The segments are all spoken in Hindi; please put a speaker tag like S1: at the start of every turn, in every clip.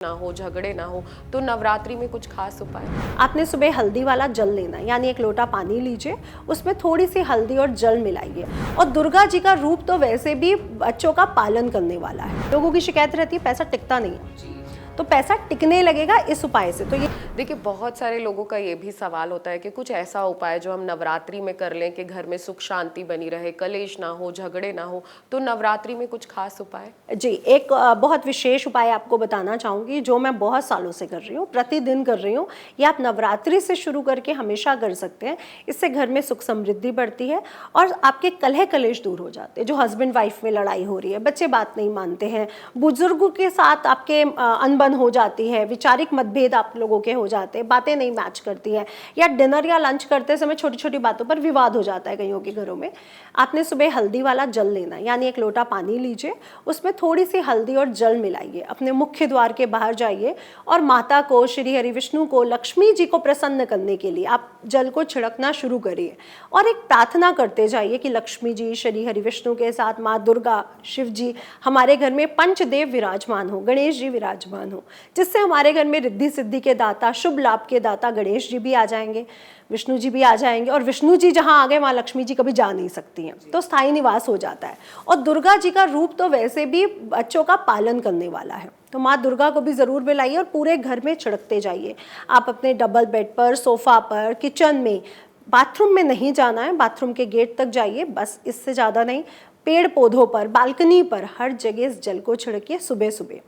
S1: ना हो, झगड़े ना हो, तो नवरात्रि में कुछ खास उपाय?
S2: आपने सुबह हल्दी वाला जल लेना, यानी एक लोटा पानी लीजिए, उसमें थोड़ी सी हल्दी और जल मिलाइए। और दुर्गा जी का रूप तो वैसे भी बच्चों का पालन करने वाला है। लोगों की शिकायत रहती है पैसा टिकता नहीं है, तो पैसा टिकने लगेगा इस उपाय से। तो ये
S1: देखिए, बहुत सारे लोगों का ये भी सवाल होता है कि कुछ ऐसा उपाय जो हम नवरात्रि में कर लें कि घर में सुख शांति बनी रहे, कलेश ना हो, झगड़े ना हो, तो नवरात्रि में कुछ खास उपाय?
S2: जी, एक बहुत विशेष उपाय आपको बताना चाहूँगी जो मैं बहुत सालों से कर रही हूँ, प्रतिदिन कर रही हूँ। ये आप नवरात्रि से शुरू करके हमेशा कर सकते हैं। इससे घर में सुख समृद्धि बढ़ती है और आपके कलह कलेश दूर हो जाते हैं। जो हस्बैंड वाइफ में लड़ाई हो रही है, बच्चे बात नहीं मानते हैं, बुजुर्गों के साथ आपके अनबन हो जाती है, वैचारिक मतभेद आप लोगों के हो जाते हैं, बातें नहीं मैच करती हैं, या डिनर या लंच करते समय छोटी छोटी बातों पर विवाद हो जाता है कईयों के घरों में। आपने सुबह हल्दी वाला जल लेना, यानी एक लोटा पानी लीजिए, उसमें थोड़ी सी हल्दी और जल मिलाइए। अपने मुख्य द्वार के बाहर जाइए और माता को, श्री हरि विष्णु को, लक्ष्मी जी को प्रसन्न करने के लिए आप जल को छिड़कना शुरू करिए और एक प्रार्थना करते जाइए कि लक्ष्मी जी, श्री हरि विष्णु के साथ माँ दुर्गा, शिव जी, हमारे घर में पंचदेव विराजमान हो, गणेश जी विराजमान हो, जिससे हमारे घर में रिद्धि सिद्धि के दाता, शुभ लाभ के दाता गणेश जी भी आ जाएंगे, विष्णु जी भी आ जाएंगे। और विष्णु जी जहाँ आ गए वहाँ लक्ष्मी जी कभी जा नहीं सकती हैं, तो स्थायी निवास हो जाता है। और दुर्गा जी का रूप तो वैसे भी बच्चों का पालन करने वाला है, तो माँ दुर्गा को भी ज़रूर बुलाइए और पूरे घर में छिड़कते जाइए। आप अपने डबल बेड पर, सोफ़ा पर, किचन में, बाथरूम में नहीं जाना है, बाथरूम के गेट तक जाइए, बस इससे ज़्यादा नहीं। पेड़ पौधों पर, बालकनी पर, हर जगह इस जल को छिड़किए सुबह सुबह।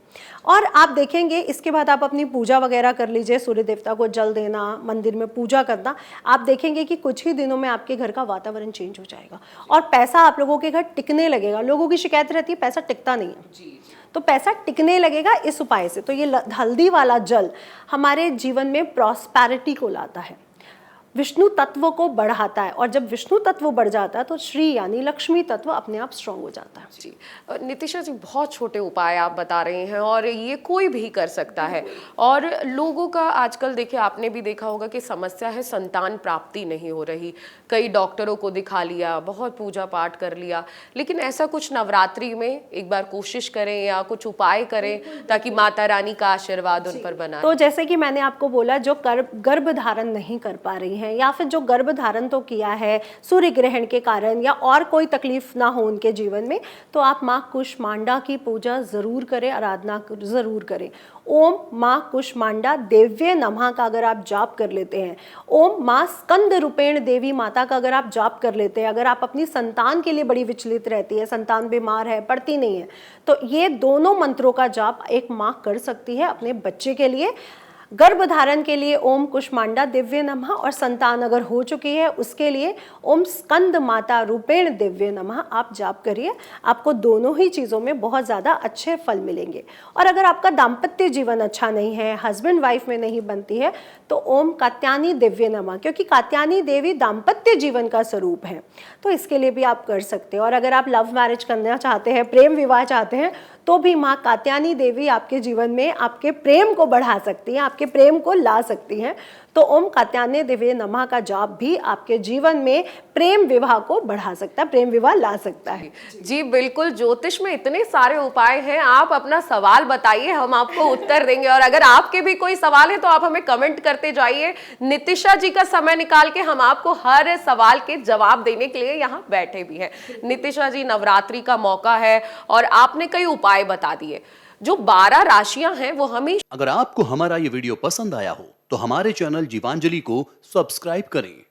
S2: और आप देखेंगे इसके बाद आप अपनी पूजा वगैरह कर लीजिए, सूर्य देवता को जल देना, मंदिर में पूजा करना। आप देखेंगे कि कुछ ही दिनों में आपके घर का वातावरण चेंज हो जाएगा और पैसा आप लोगों के घर टिकने लगेगा। लोगों की शिकायत रहती है पैसा टिकता नहीं है, तो पैसा टिकने लगेगा इस उपाय से। तो ये हल्दी वाला जल हमारे जीवन में प्रॉस्पेरिटी को लाता है, विष्णु तत्व को बढ़ाता है, और जब विष्णु तत्व बढ़ जाता है तो श्री यानी लक्ष्मी तत्व अपने आप स्ट्रांग हो जाता है।
S1: जी, नितिशा जी, बहुत छोटे उपाय आप बता रहे हैं और ये कोई भी कर सकता है। और लोगों का आजकल देखिए, आपने भी देखा होगा कि समस्या है संतान प्राप्ति नहीं हो रही। कई डॉक्टरों को दिखा लिया, बहुत पूजा पाठ कर लिया, लेकिन ऐसा कुछ नवरात्रि में एक बार कोशिश करें या कुछ उपाय करें ताकि माता रानी का आशीर्वाद उन पर बना।
S2: तो जैसे कि मैंने आपको बोला, जो गर्भ धारण नहीं कर पा रही है या फिर जो गर्भ धारण तो किया है सूर्य ग्रहण के कारण या और कोई तकलीफ ना हो उनके जीवन में, तो आप माँ कुष्मांडा की पूजा जरूर करें, आराधना जरूर करें। ओम माँ कुष्मांडा देव्ये नमः का अगर आप जाप कर लेते हैं, ओम माँ स्कंद रूपेण देवी माता का अगर आप जाप कर लेते हैं, अगर आप अपनी संतान के लिए बड़ी विचलित रहती है, संतान बीमार है, पढ़ती नहीं है, तो ये दोनों मंत्रों का जाप एक माँ कर सकती है अपने बच्चे के लिए। गर्भ धारण के लिए ओम कुष्मांडा दिव्य नमः, और संतान अगर हो चुकी है उसके लिए ओम स्कंद माता रूपेण दिव्य नमः आप जाप करिए। आपको दोनों ही चीज़ों में बहुत ज़्यादा अच्छे फल मिलेंगे। और अगर आपका दाम्पत्य जीवन अच्छा नहीं है, हस्बैंड वाइफ में नहीं बनती है, तो ओम कात्यायनी दिव्य नमः, क्योंकि कात्यायनी देवी दाम्पत्य जीवन का स्वरूप है, तो इसके लिए भी आप कर सकते हैं। और अगर आप लव मैरिज करना चाहते हैं, प्रेम विवाह चाहते हैं, तो भी माँ कात्यायनी देवी आपके जीवन में आपके प्रेम को बढ़ा सकती हैं, आपके प्रेम को ला सकती हैं। तो ओम कात्यायनी देवी नमः का जाप भी आपके जीवन में प्रेम विवाह को बढ़ा सकता है, प्रेम विवाह ला सकता है।
S1: जी बिल्कुल, ज्योतिष में इतने सारे उपाय हैं। आप अपना सवाल बताइए, हम आपको उत्तर देंगे। और अगर आपके भी कोई सवाल है तो आप हमें कमेंट करते जाइए। नितिशा जी का समय निकाल के हम आपको हर सवाल के जवाब देने के लिए यहाँ बैठे भी हैं। नितिशा जी, नवरात्रि का मौका है और आपने कई उपाय बता दिए। जो 12 राशियां हैं वो हमेशा।
S3: अगर आपको हमारा ये वीडियो पसंद आया हो तो हमारे चैनल जीवांजलि को सब्सक्राइब करें